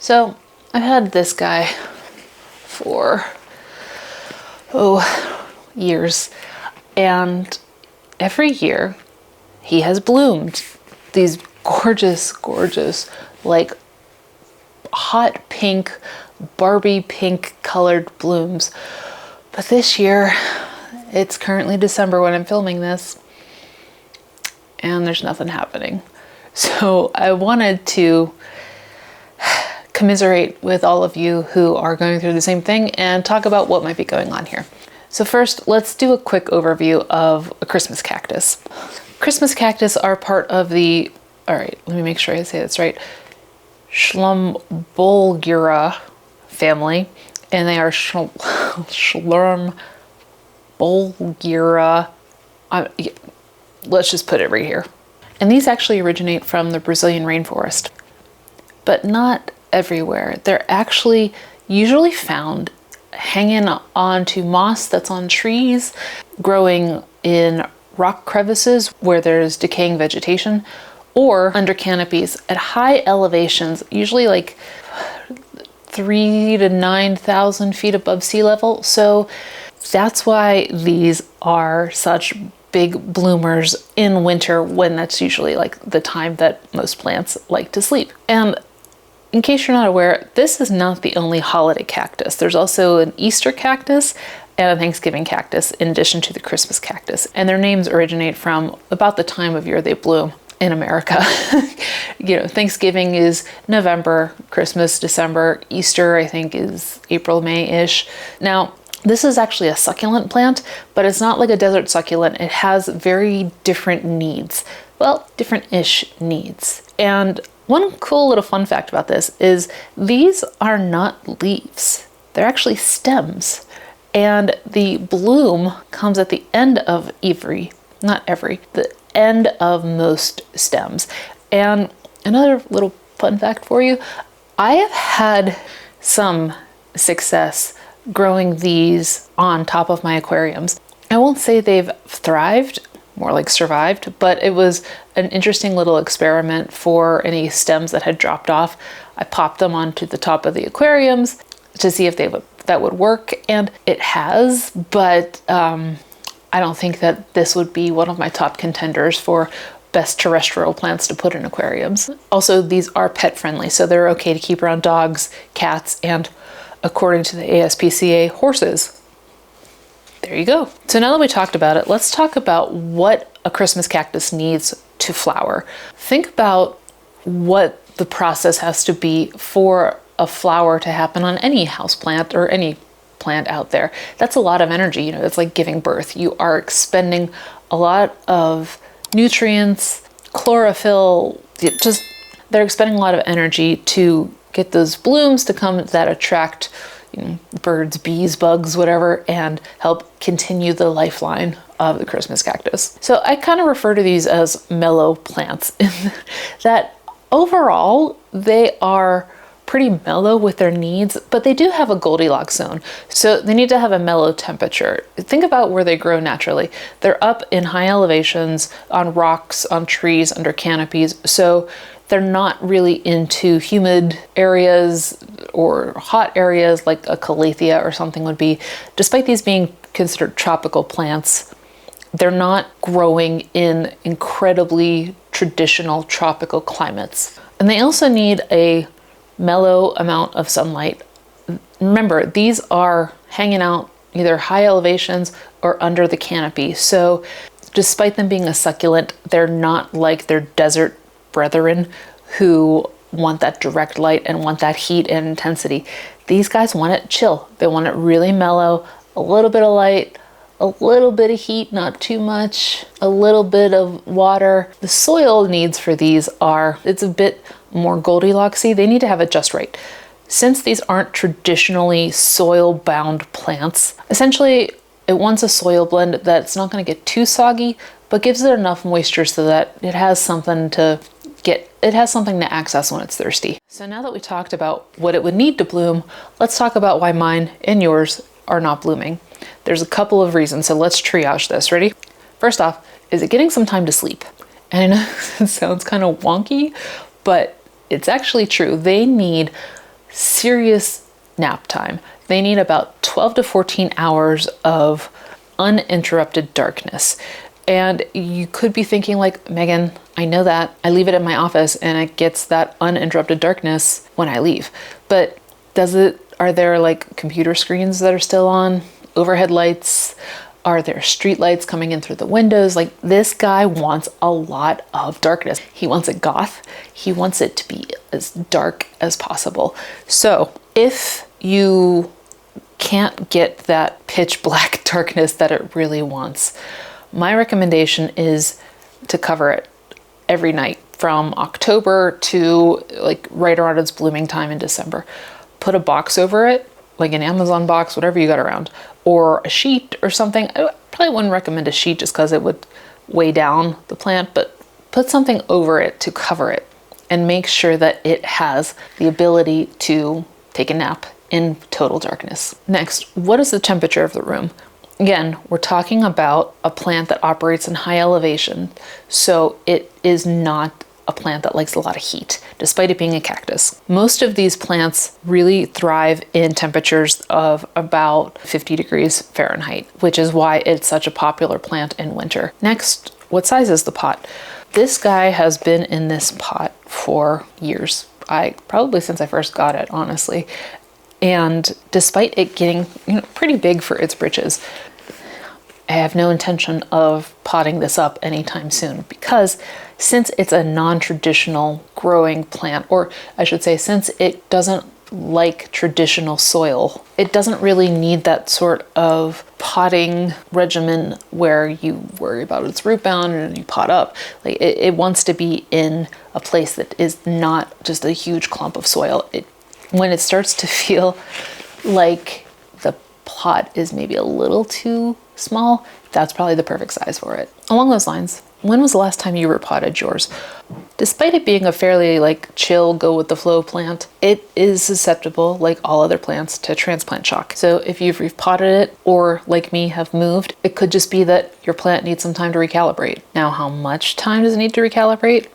So I've had this guy for, years. And every year he has bloomed these gorgeous, gorgeous, like hot pink, Barbie pink colored blooms. But this year, it's currently December when I'm filming this, and there's nothing happening. So I wanted to commiserate with all of you who are going through the same thing and talk about what might be going on here. So first, let's do a quick overview of a Christmas cactus. Christmas cactus are part of the, all right, let me make sure I say this right, Schlumbergera family, and they are Schlumbergera. Let's just put it right here. And these actually originate from the Brazilian rainforest, but not everywhere. They're actually usually found hanging onto moss that's on trees, growing in rock crevices where there's decaying vegetation, or under canopies at high elevations, usually like 3,000 to 9,000 feet above sea level. So that's why these are such big bloomers in winter, when that's usually like the time that most plants like to sleep. And in case you're not aware, this is not the only holiday cactus. There's also an Easter cactus and a Thanksgiving cactus in addition to the Christmas cactus. And their names originate from about the time of year they bloom in America. Thanksgiving is November, Christmas, December, Easter, I think, is April, May-ish. Now, this is actually a succulent plant, but it's not like a desert succulent. It has very different needs. Well, different-ish needs. And one cool little fun fact about this is these are not leaves. They're actually stems. And the bloom comes at the end of the end of most stems. And another little fun fact for you, I have had some success growing these on top of my aquariums. I won't say they've thrived, more like survived, but it was an interesting little experiment for any stems that had dropped off. I popped them onto the top of the aquariums to see if that would work, and it has, but I don't think that this would be one of my top contenders for best terrestrial plants to put in aquariums. Also, these are pet friendly, so they're okay to keep around dogs, cats, and according to the ASPCA, horses. There you go. So now that we talked about it, let's talk about what a Christmas cactus needs to flower. Think about what the process has to be for a flower to happen on any houseplant or any plant out there. That's a lot of energy. It's like giving birth. You are expending a lot of nutrients, chlorophyll, they're expending a lot of energy to get those blooms to come that attract birds, bees, bugs, whatever, and help continue the lifeline of the Christmas cactus. So I kind of refer to these as mellow plants in that overall they are pretty mellow with their needs, but they do have a Goldilocks zone. So they need to have a mellow temperature. Think about where they grow naturally. They're up in high elevations, on rocks, on trees, under canopies. So they're not really into humid areas or hot areas like a calathea or something would be. Despite these being considered tropical plants, they're not growing in incredibly traditional tropical climates. And they also need a mellow amount of sunlight. Remember, these are hanging out either high elevations or under the canopy. So despite them being a succulent, they're not like their desert brethren who want that direct light and want that heat and intensity. These guys want it chill. They want it really mellow, a little bit of light, a little bit of heat, not too much, a little bit of water. The soil needs for these it's a bit more Goldilocks-y. They need to have it just right. Since these aren't traditionally soil-bound plants, essentially it wants a soil blend that's not going to get too soggy, but gives it enough moisture so that it has something to access when it's thirsty. So now that we talked about what it would need to bloom, let's talk about why mine and yours are not blooming. There's a couple of reasons, so let's triage this. Ready? First off, is it getting some time to sleep? And I know it sounds kind of wonky, but it's actually true. They need serious nap time. They need about 12 to 14 hours of uninterrupted darkness. And you could be thinking like, Megan, I know that. I leave it in my office and it gets that uninterrupted darkness when I leave. But are there like computer screens that are still on? Overhead lights? Are there street lights coming in through the windows? Like, this guy wants a lot of darkness. He wants it goth. He wants it to be as dark as possible. So if you can't get that pitch black darkness that it really wants, my recommendation is to cover it every night from October to like right around its blooming time in December. Put a box over it, like an Amazon box, whatever you got around, or a sheet or something. I probably wouldn't recommend a sheet just because it would weigh down the plant, but put something over it to cover it and make sure that it has the ability to take a nap in total darkness. Next, what is the temperature of the room? Again, we're talking about a plant that operates in high elevation, so it is not a plant that likes a lot of heat, despite it being a cactus. Most of these plants really thrive in temperatures of about 50 degrees Fahrenheit, which is why it's such a popular plant in winter. Next, what size is the pot? This guy has been in this pot for years. Probably since I first got it, honestly. And despite it getting pretty big for its britches, I have no intention of potting this up anytime soon, because since it's a non-traditional growing plant, or I should say, since it doesn't like traditional soil, it doesn't really need that sort of potting regimen where you worry about its root bound and you pot up. Like it wants to be in a place that is not just a huge clump of soil. When it starts to feel like the pot is maybe a little too small, that's probably the perfect size for it. Along those lines, when was the last time you repotted yours? Despite it being a fairly like chill, go with the flow plant, it is susceptible, like all other plants, to transplant shock. So if you've repotted it, or like me have moved, it could just be that your plant needs some time to recalibrate. Now, how much time does it need to recalibrate?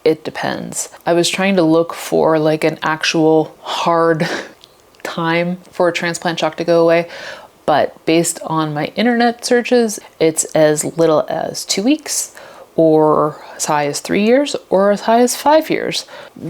It depends. I was trying to look for like an actual hard time for a transplant shock to go away, but based on my internet searches, it's as little as 2 weeks, or as high as 3 years, or as high as 5 years.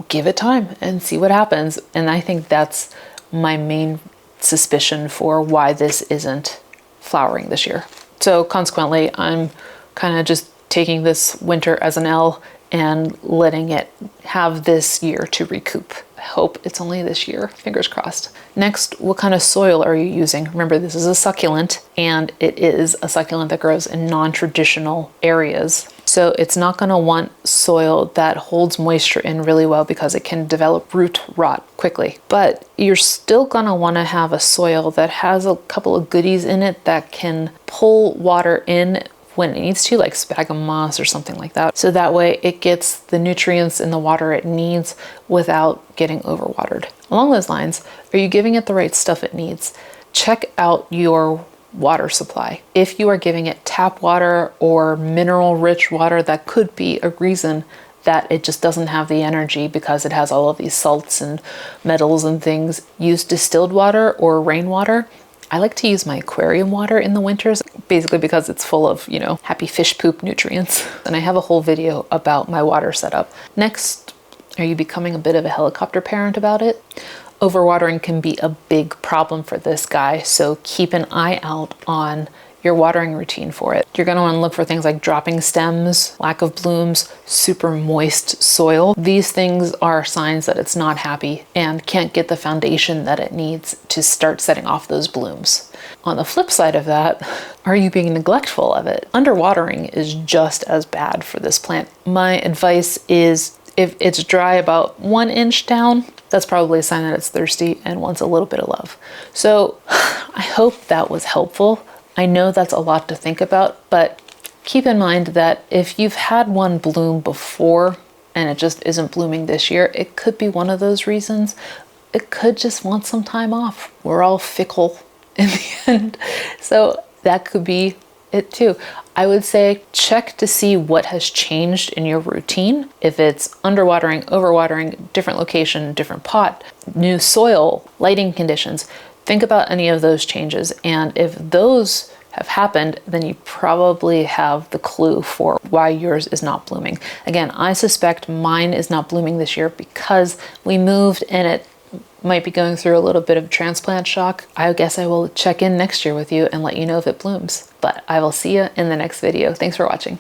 Give it time and see what happens. And I think that's my main suspicion for why this isn't flowering this year. So consequently, I'm kind of just taking this winter as an L and letting it have this year to recoup. I hope it's only this year, fingers crossed. Next, what kind of soil are you using? Remember, this is a succulent, and it is a succulent that grows in non-traditional areas. So it's not gonna want soil that holds moisture in really well, because it can develop root rot quickly. But you're still gonna wanna have a soil that has a couple of goodies in it that can pull water in when it needs to, like sphagnum moss or something like that. So that way it gets the nutrients in the water it needs without getting overwatered. Along those lines, are you giving it the right stuff it needs? Check out your water supply. If you are giving it tap water or mineral rich water, that could be a reason that it just doesn't have the energy, because it has all of these salts and metals and things. Use distilled water or rainwater. I like to use my aquarium water in the winters, basically because it's full of, happy fish poop nutrients. And I have a whole video about my water setup. Next, are you becoming a bit of a helicopter parent about it? Overwatering can be a big problem for this guy, so keep an eye out on your watering routine for it. You're gonna wanna look for things like dropping stems, lack of blooms, super moist soil. These things are signs that it's not happy and can't get the foundation that it needs to start setting off those blooms. On the flip side of that, are you being neglectful of it? Underwatering is just as bad for this plant. My advice is, if it's dry about 1 inch down, that's probably a sign that it's thirsty and wants a little bit of love. So I hope that was helpful. I know that's a lot to think about, but keep in mind that if you've had one bloom before and it just isn't blooming this year, it could be one of those reasons. It could just want some time off. We're all fickle in the end. So that could be it too. I would say check to see what has changed in your routine. If it's underwatering, overwatering, different location, different pot, new soil, lighting conditions, think about any of those changes. And if those have happened, then you probably have the clue for why yours is not blooming. Again, I suspect mine is not blooming this year because we moved and it might be going through a little bit of transplant shock. I guess I will check in next year with you and let you know if it blooms. But I will see you in the next video. Thanks for watching.